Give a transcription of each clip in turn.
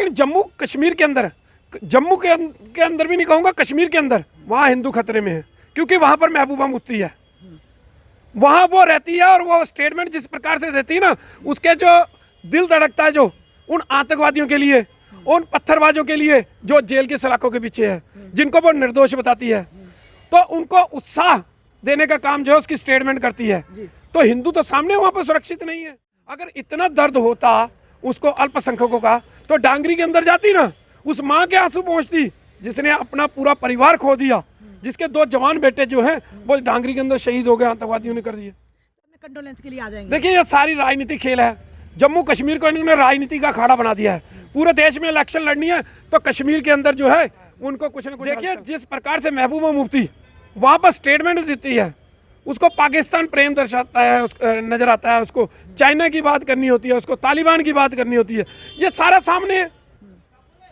लेकिन जम्मू कश्मीर के अंदर, जम्मू के अंदर भी नहीं कहूँगा, कश्मीर के अंदर वहाँ हिंदू खतरे में है, क्योंकि वहाँ पर महबूबा मुफ्ती है, वहाँ वो रहती है। और वो स्टेटमेंट जिस प्रकार से देती है ना, उसके जो दिल धड़कता है जो उन आतंकवादियों के लिए, उन पत्थरबाजों के लिए जो जेल के सलाखों के पीछे है, जिनको वो निर्दोष बताती है, तो उनको उत्साह देने का काम जो है उसकी स्टेटमेंट करती है। तो हिंदू तो सामने वहाँ पर सुरक्षित नहीं है। अगर इतना दर्द होता उसको अल्पसंख्यकों का, तो डांगरी के अंदर जाती ना, उस माँ के आंसू पहुँचती जिसने अपना पूरा परिवार खो दिया, जिसके 2 जवान बेटे जो हैं वो डांगरी के अंदर शहीद हो गए, आतंकवादियों ने कर दिए। कंडोलेंस के लिए आ जाएंगे। देखिए ये सारी राजनीति खेल है। जम्मू कश्मीर को इन्होंने राजनीति का अखाड़ा बना दिया है। पूरे देश में इलेक्शन लड़नी है तो कश्मीर के अंदर जो है उनको कुछ न कुछ। देखिए जिस प्रकार से महबूबा मुफ्ती वहाँ पर स्टेटमेंट देती है, उसको पाकिस्तान प्रेम दर्शाता है, नजर आता है, उसको चाइना की बात करनी होती है, उसको तालिबान की बात करनी होती है, ये सारा सामने है।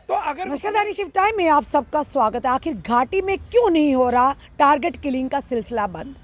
तो अगर नमस्कार शिफ्ट टाइम में आप सबका स्वागत है। आखिर घाटी में क्यों नहीं हो रहा टारगेट किलिंग का सिलसिला बंद?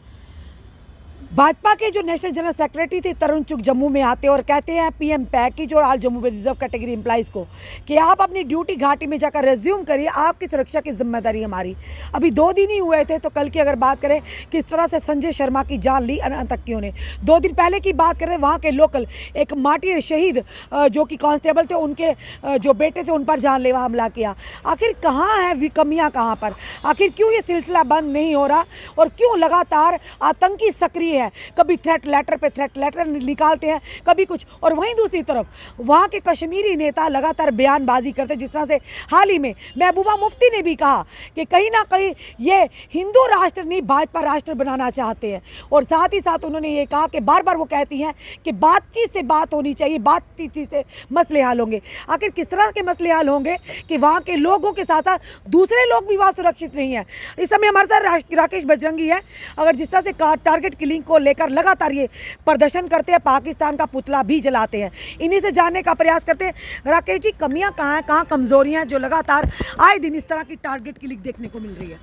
भाजपा के जो नेशनल जनरल सेक्रेटरी थे तरुण चुग जम्मू में आते और कहते हैं पीएम पैकेज और आल जम्मू में रिजर्व कैटेगरी एम्प्लॉइज़ को कि आप अपनी ड्यूटी घाटी में जाकर रेज्यूम करिए, आपकी सुरक्षा की जिम्मेदारी हमारी। अभी 2 दिन ही हुए थे, तो कल की अगर बात करें किस तरह से संजय शर्मा की जान ली आतंकियों ने। 2 दिन पहले की बात करें, वहाँ के लोकल एक मार्टियर शहीद जो कि कांस्टेबल थे, उनके जो बेटे थे उन पर जानलेवा हमला किया। आखिर कहाँ है कमियाँ, कहाँ पर? आखिर क्यों ये सिलसिला बंद नहीं हो रहा और क्यों लगातार आतंकी सक्रिय है? कभी थ्रेट लेटर पे थ्रेट लेटर निकालते हैं, कभी कुछ। और वहीं दूसरी तरफ वहाँ के कश्मीरी नेता लगातार बयानबाजी करते, जिस तरह से हाल ही में महबूबा मुफ्ती ने भी कहा कि कहीं ना कहीं ये हिंदू राष्ट्र नहीं भाजपा राष्ट्र बनाना चाहते हैं। और साथ ही साथ उन्होंने ये कहा कि बार बार वो कहती हैं कि बातचीत से बात होनी चाहिए, बातचीत से मसले हल होंगे। आखिर किस तरह के मसले हल होंगे कि वहाँ के लोगों के साथ साथ दूसरे लोग भी वहाँ सुरक्षित नहीं है? इस समय हमारे साथ राकेश बजरंगी है। अगर जिस तरह से टारगेट किलिंग को लेकर लगातार ये प्रदर्शन करते हैं, पाकिस्तान का पुतला भी जलाते हैं, इन्हीं से जानने का प्रयास करते हैं। राकेश जी, कमियां कहाँ हैं, कहाँ कमजोरियां हैं जो लगातार आए दिन इस तरह की टारगेट किलिंग देखने को मिल रही है?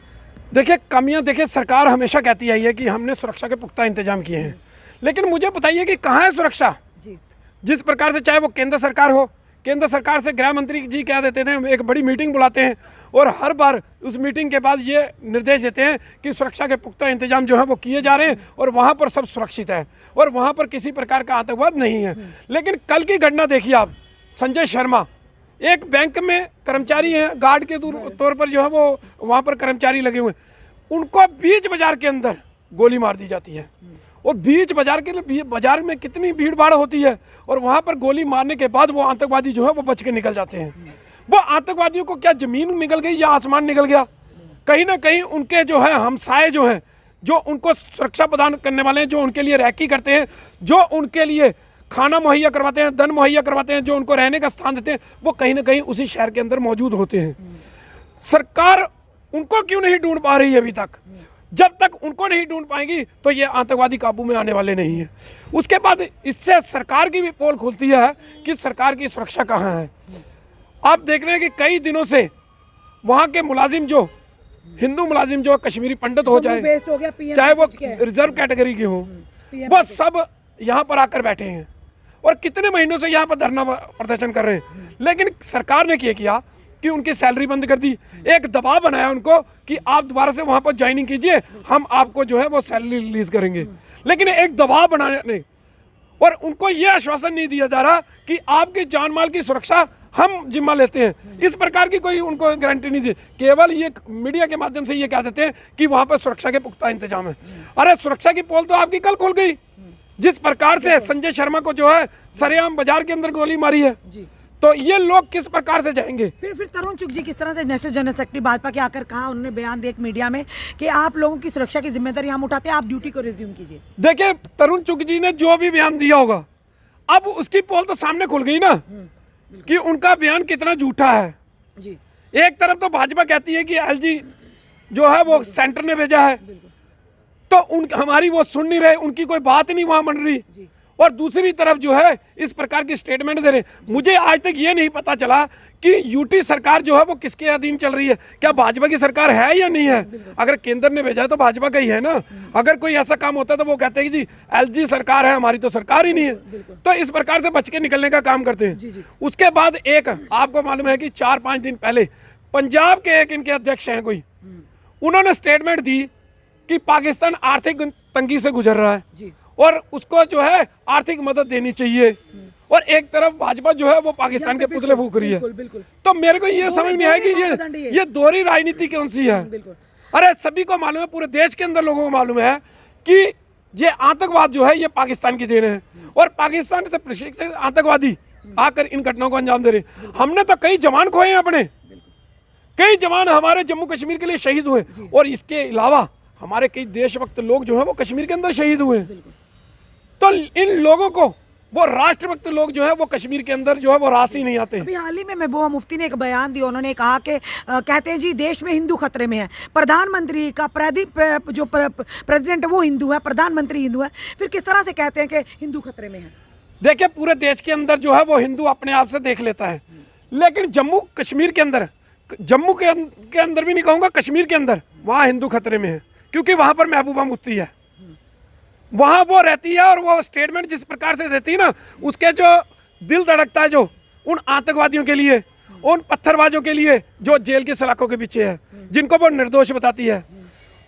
देखिए कमियां, देखिए सरकार हमेशा कहती आई है कि हमने सुरक्षा के पुख्ता इंतजाम किए हैं, लेकिन मुझे बताइए कि कहाँ है सुरक्षा? जिस प्रकार से चाहे वो केंद्र सरकार हो, केंद्र सरकार से गृह मंत्री जी क्या देते थे, एक बड़ी मीटिंग बुलाते हैं और हर बार उस मीटिंग के बाद ये निर्देश देते हैं कि सुरक्षा के पुख्ता इंतजाम जो है वो किए जा रहे हैं और वहाँ पर सब सुरक्षित है और वहाँ पर किसी प्रकार का आतंकवाद नहीं है। लेकिन कल की घटना देखिए आप, संजय शर्मा एक बैंक में कर्मचारी हैं, गार्ड के तौर पर जो है वो वहाँ पर कर्मचारी लगे हुए, उनको बीच बाजार के अंदर गोली मार दी जाती है। और बीच बाजार के लिए, बाजार में कितनी भीड़ भाड़ होती है, और वहाँ पर गोली मारने के बाद वो आतंकवादी जो है वो बच के निकल जाते हैं। वो आतंकवादियों को क्या ज़मीन निकल गई या आसमान निकल गया? कहीं ना कहीं उनके जो है हमसाए जो हैं, जो उनको सुरक्षा प्रदान करने वाले हैं, जो उनके लिए रैकी करते हैं, जो उनके लिए खाना मुहैया करवाते हैं, धन मुहैया करवाते हैं, जो उनको रहने का स्थान देते हैं, वो कहीं ना कहीं उसी शहर के अंदर मौजूद होते हैं। सरकार उनको क्यों नहीं ढूंढ पा रही है अभी तक? जब तक उनको नहीं ढूंढ पाएंगी तो ये आतंकवादी काबू में आने वाले नहीं हैं। उसके बाद इससे सरकार की भी पोल खुलती है कि सरकार की सुरक्षा कहाँ है। आप देख रहे हैं कि कई दिनों से वहाँ के मुलाजिम जो हिंदू मुलाजिम जो कश्मीरी पंडित हो जाए, चाहे वो रिजर्व कैटेगरी के हों, वो सब यहाँ पर आकर बैठे हैं और कितने महीनों से यहाँ पर धरना प्रदर्शन कर रहे हैं। लेकिन सरकार ने क्या किया कि उनकी सैलरी बंद कर दी, एक दबाव बनाया उनको कि आप दोबारा से वहाँ पर ज्वाइनिंग कीजिए, हम आपको जो है वो सैलरी रिलीज करेंगे। लेकिन एक दबाव बनाने और उनको ये आश्वासन नहीं दिया जा रहा कि आपकी जान माल की सुरक्षा हम जिम्मा लेते हैं। इस प्रकार की कोई उनको गारंटी नहीं दी, केवल ये मीडिया के माध्यम से ये कह देते हैं कि वहाँ पर सुरक्षा के पुख्ता इंतजाम है। अरे सुरक्षा की पोल तो आपकी कल खुल गई। जिस प्रकार से संजय शर्मा को जो है सरेआम बाजार के अंदर गोली मारी है, तो ये लोग किस प्रकार से जाएंगे? फिर तरुण चुग जी किस तरह से नेशनल जनरल सेक्रेटरी भाजपा के आकर कहा, उन्होंने बयान दिया एक मीडिया में कि आप लोगों की सुरक्षा की जिम्मेदारी हम उठाते हैं, आप ड्यूटी को रिज्यूम कीजिए। देखिए तरुण चुग जी ने जो भी बयान दिया होगा, अब उसकी पोल तो सामने खुल गई ना कि उनका बयान कितना झूठा है। जी। एक तरफ तो भाजपा कहती है कि एलजी जो है वो सेंटर ने भेजा है, तो हमारी वो सुन नहीं रहे, उनकी कोई बात नहीं वहां बन रही। और दूसरी तरफ जो है इस प्रकार की स्टेटमेंट दे रहे हैं। मुझे आज तक ये नहीं पता चला कि यूटी सरकार जो है वो किसके अधीन चल रही है, क्या भाजपा की सरकार है या नहीं है। अगर केंद्र ने भेजा है तो भाजपा का ही है ना। अगर कोई ऐसा काम होता है तो वो कहते हैं कि जी एलजी सरकार है, हमारी तो सरकार ही नहीं है। तो इस प्रकार से बच के निकलने का काम करते हैं। उसके बाद एक आपको मालूम है कि 4-5 दिन पहले पंजाब के एक इनके अध्यक्ष हैं कोई, उन्होंने स्टेटमेंट दी कि पाकिस्तान आर्थिक तंगी से गुजर रहा है और उसको जो है आर्थिक मदद देनी चाहिए, और एक तरफ भाजपा जो है वो पाकिस्तान के पुतले फूंक रही है। तो मेरे को ये समझ में आया कि ये दोहरी राजनीति कौन सी है। अरे सभी को मालूम है, पूरे देश के अंदर लोगों को मालूम है कि ये आतंकवाद जो है ये पाकिस्तान की देन है, और पाकिस्तान से प्रशिक्षित आतंकवादी आकर इन घटनाओं को अंजाम दे रहे। हमने तो कई जवान खोए हैं अपने, कई जवान हमारे जम्मू कश्मीर के लिए शहीद हुए, और इसके अलावा हमारे कई देशभक्त लोग जो है वो कश्मीर के अंदर शहीद हुए। तो इन लोगों को वो राष्ट्रभक्त लोग जो है वो कश्मीर के अंदर जो है वो रास ही नहीं आते। अभी हाल ही में महबूबा मुफ्ती ने एक बयान दिया, उन्होंने कहा कि कहते हैं जी देश में हिंदू खतरे में है, प्रधानमंत्री का जो प्रेसिडेंट है वो हिंदू है, प्रधानमंत्री हिंदू है, फिर किस तरह से कहते हैं कि हिंदू खतरे में है। देखिए पूरे देश के अंदर जो है वो हिंदू अपने आप से देख लेता है, लेकिन जम्मू कश्मीर के अंदर, जम्मू के अंदर भी नहीं कहूँगा, कश्मीर के अंदर वहाँ हिंदू खतरे में है, क्योंकि वहाँ पर महबूबा मुफ्ती है, वहाँ वो रहती है। और वो स्टेटमेंट जिस प्रकार से देती है ना, उसके जो दिल धड़कता है जो उन आतंकवादियों के लिए, उन पत्थरबाजों के लिए जो जेल की सलाखों के पीछे है, जिनको वो निर्दोष बताती है,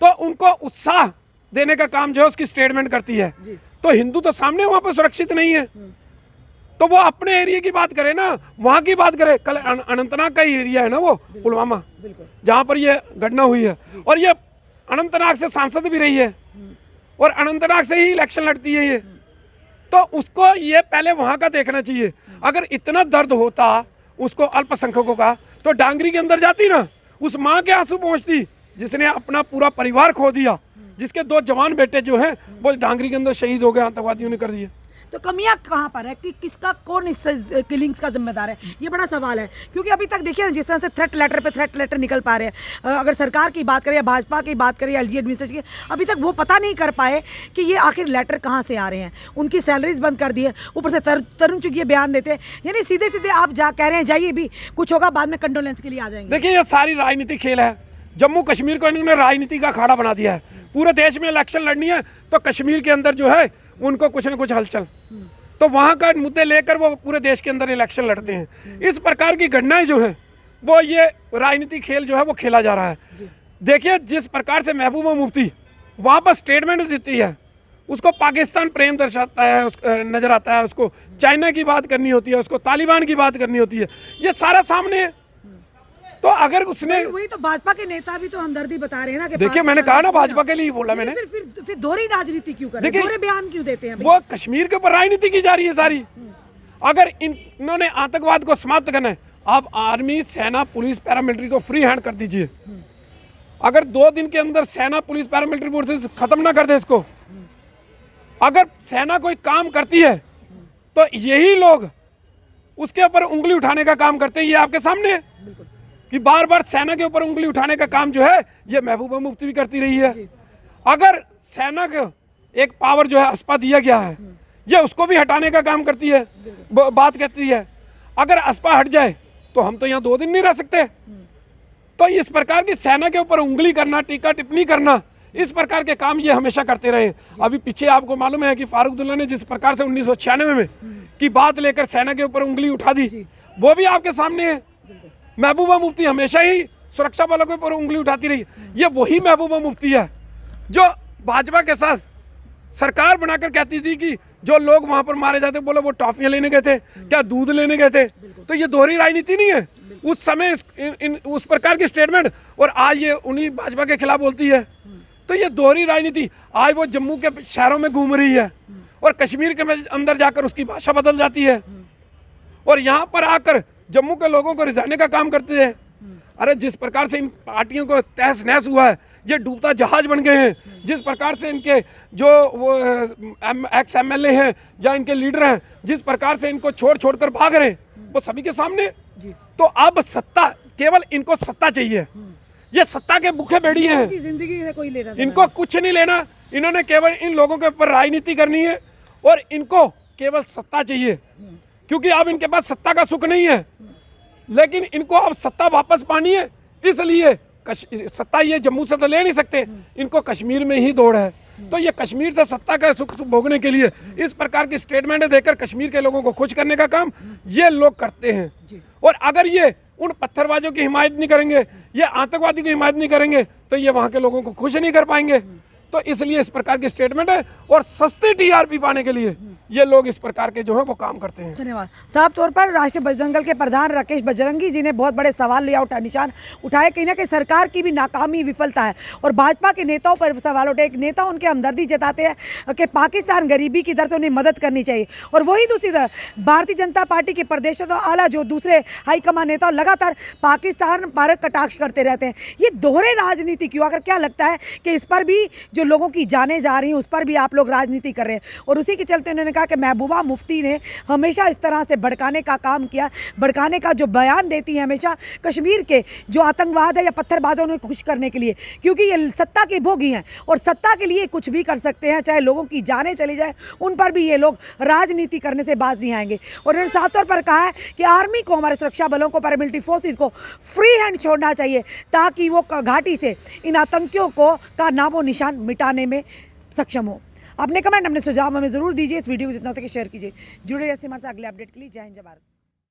तो उनको उत्साह देने का काम जो है उसकी स्टेटमेंट करती है। तो हिंदू तो सामने वहाँ पर सुरक्षित नहीं है, तो वो अपने एरिया की बात करे ना, वहाँ की बात करे। कल अनंतनाग का ही एरिया है ना वो पुलवामा, जहाँ पर ये घटना हुई है, और ये अनंतनाग से सांसद भी रही है और अनंतनाग से ही इलेक्शन लड़ती है ये। तो उसको ये पहले वहाँ का देखना चाहिए। अगर इतना दर्द होता उसको अल्पसंख्यकों का, तो डांगरी के अंदर जाती ना, उस माँ के आंसू पहुँचती जिसने अपना पूरा परिवार खो दिया, जिसके 2 जवान बेटे जो हैं वो डांगरी के अंदर शहीद हो गए, आतंकवादियों ने कर दिए। तो कमियां कहाँ पर है कि किसका, कौन इस किलिंग्स का जिम्मेदार है, ये बड़ा सवाल है। क्योंकि अभी तक देखिए ना, जिस तरह से थ्रेट लेटर पे थ्रेट लेटर निकल पा रहे हैं, अगर सरकार की बात करें या भाजपा की बात करें या एलजी एडमिनिस्ट्रेशन की, अभी तक वो पता नहीं कर पाए कि ये आखिर लेटर कहाँ से आ रहे हैं। उनकी सैलरीज बंद कर दी है, ऊपर से तरुण चुग ये बयान देते हैं, यानी सीधे सीधे आप कह रहे हैं जाइए भी, कुछ होगा बाद में कंडोलेंस के लिए आ जाएंगे। देखिए ये सारी राजनीतिक खेल है। जम्मू कश्मीर को इन्होंने राजनीति का अखाड़ा बना दिया है। पूरे देश में इलेक्शन लड़नी है तो कश्मीर के अंदर जो है उनको कुछ न कुछ हलचल, तो वहाँ का मुद्दे लेकर वो पूरे देश के अंदर इलेक्शन लड़ते हैं। इस प्रकार की घटनाएं जो हैं वो ये राजनीतिक खेल जो है वो खेला जा रहा है। देखिए जिस प्रकार से महबूबा मुफ्ती वहाँ पर स्टेटमेंट देती है, उसको पाकिस्तान प्रेम दर्शाता है, नज़र आता है, उसको चाइना की बात करनी होती है, उसको तालिबान की बात करनी होती है, ये सारा सामने है। तो अगर उसने, वही तो भाजपा के नेता भी तो हमदर्दी बता रहे हैं ना कि देखिए मैंने कहा ना भाजपा के लिए बोला मैंने, फिर दोहरी राजनीति क्यों कर रहे हैं, दोहरे बयान क्यों देते हैं? वो कश्मीर के ऊपर राजनीति की जा रही है सारी। अगर इन्होंने आतंकवाद को समाप्त करना है, आप आर्मी, सेना, पुलिस, पैरामिलिट्री को फ्री हैंड कर दीजिए। अगर 2 दिन के अंदर सेना, पुलिस, पैरामिलिट्री फोर्सेस खत्म ना कर दे इसको, अगर सेना कोई काम करती है तो यही लोग उसके ऊपर उंगली उठाने का काम करते हैं। ये आपके सामने है कि बार बार सेना के ऊपर उंगली उठाने का काम जो है ये महबूबा मुफ्ती भी करती रही है। अगर सेना को एक पावर जो है अस्पा दिया गया है, ये उसको भी हटाने का काम करती है, बात कहती है। अगर अस्पा हट जाए तो हम तो यहाँ 2 दिन नहीं रह सकते। तो इस प्रकार की सेना के ऊपर उंगली करना, टीका टिप्पणी करना, इस प्रकार के काम ये हमेशा करते रहे। अभी पीछे आपको मालूम है कि फारूक अब्दुल्ला ने जिस प्रकार से 1996 में की बात लेकर सेना के ऊपर उंगली उठा दी, वो भी आपके सामने है। महबूबा मुफ्ती हमेशा ही सुरक्षा बलों के ऊपर उंगली उठाती रही। ये वही महबूबा मुफ्ती है जो भाजपा के साथ सरकार बनाकर कहती थी कि जो लोग वहां पर मारे जाते, बोलो वो टॉफियां लेने गए थे, क्या दूध लेने गए थे। तो ये दोहरी राजनीति नहीं है उस समय उस प्रकार की स्टेटमेंट, और आज ये उन्हीं भाजपा के खिलाफ बोलती है। तो ये दोहरी राजनीति, आज वो जम्मू के शहरों में घूम रही है और कश्मीर के अंदर जाकर उसकी भाषा बदल जाती है, और यहाँ पर आकर जम्मू के लोगों को रिझाने का काम करते हैं। अरे जिस प्रकार से इन पार्टियों को तहस नहस हुआ है, ये डूबता जहाज बन गए हैं। जिस प्रकार से इनके जो वो एक्स MLA हैं या इनके लीडर हैं, जिस प्रकार से इनको छोड़ कर भाग रहे हैं, वो सभी के सामने। तो अब सत्ता, केवल इनको सत्ता चाहिए। ये सत्ता के भूखे भेड़िए हैं, जिंदगी से कोई लेना इनको कुछ नहीं लेना। इन्होंने केवल इन लोगों के ऊपर राजनीति करनी है और इनको केवल सत्ता चाहिए, क्योंकि अब इनके पास सत्ता का सुख नहीं है, लेकिन इनको अब सत्ता वापस पानी है, इसलिए सत्ता ये जम्मू से तो ले नहीं सकते, इनको कश्मीर में ही दौड़ है। तो ये कश्मीर से सत्ता का सुख भोगने के लिए इस प्रकार की स्टेटमेंट देकर कश्मीर के लोगों को खुश करने का काम ये लोग करते हैं। और अगर ये उन पत्थरबाजों की हिमायत नहीं करेंगे, ये आतंकवादी की हिमायत नहीं करेंगे, तो ये वहाँ के लोगों को खुश नहीं कर पाएंगे। तो इसलिए इस प्रकार की स्टेटमेंट है, और सस्ती टीआरपी पाने के लिए ये लोग इस प्रकार के जो है वो काम करते हैं। धन्यवाद। साफ तौर पर राष्ट्रीय बजरंग दल के प्रधान राकेश बजरंगी जी ने बहुत बड़े सवाल लिया निशान उठाए, कहीं ना कहीं सरकार की भी नाकामी विफलता है, और भाजपा के नेताओं पर सवाल उठे। एक नेता उनके हमदर्दी जताते हैं कि पाकिस्तान गरीबी की दर से उन्हें मदद करनी चाहिए, और वही दूसरी तरफ भारतीय जनता पार्टी के प्रदेशों तो आला जो दूसरे हाईकमान नेता लगातार पाकिस्तान भारत कटाक्ष करते रहते हैं। ये दोहरे राजनीति क्यों? अगर क्या लगता है कि इस पर भी जो लोगों की जाने जा रही हैं उस पर भी आप लोग राजनीति कर रहे हैं? और उसी के चलते उन्होंने कहा कि महबूबा मुफ्ती ने हमेशा इस तरह से भड़काने का काम किया, भड़काने का जो बयान देती है हमेशा कश्मीर के जो आतंकवाद है या पत्थरबाजों को खुश करने के लिए, क्योंकि ये सत्ता के भोगी हैं और सत्ता के लिए कुछ भी कर सकते हैं, चाहे लोगों की जानें चली जाए, उन पर भी ये लोग राजनीति करने से बाज नहीं आएंगे। और उन्होंने साफ तौर पर कहा है कि आर्मी को, हमारे सुरक्षा बलों को, पैरामिलिट्री फोर्सेज को फ्री हैंड छोड़ना चाहिए, ताकि वो घाटी से इन आतंकियों को का नामो निशान मिटाने में सक्षम हो। अपने कमेंट, अपने सुझाव हमें ज़रूर दीजिए। इस वीडियो को जितना हो सके शेयर कीजिए। जुड़े रहिए हमारे साथ अगले अपडेट के लिए। जय हिंद, जय भारत।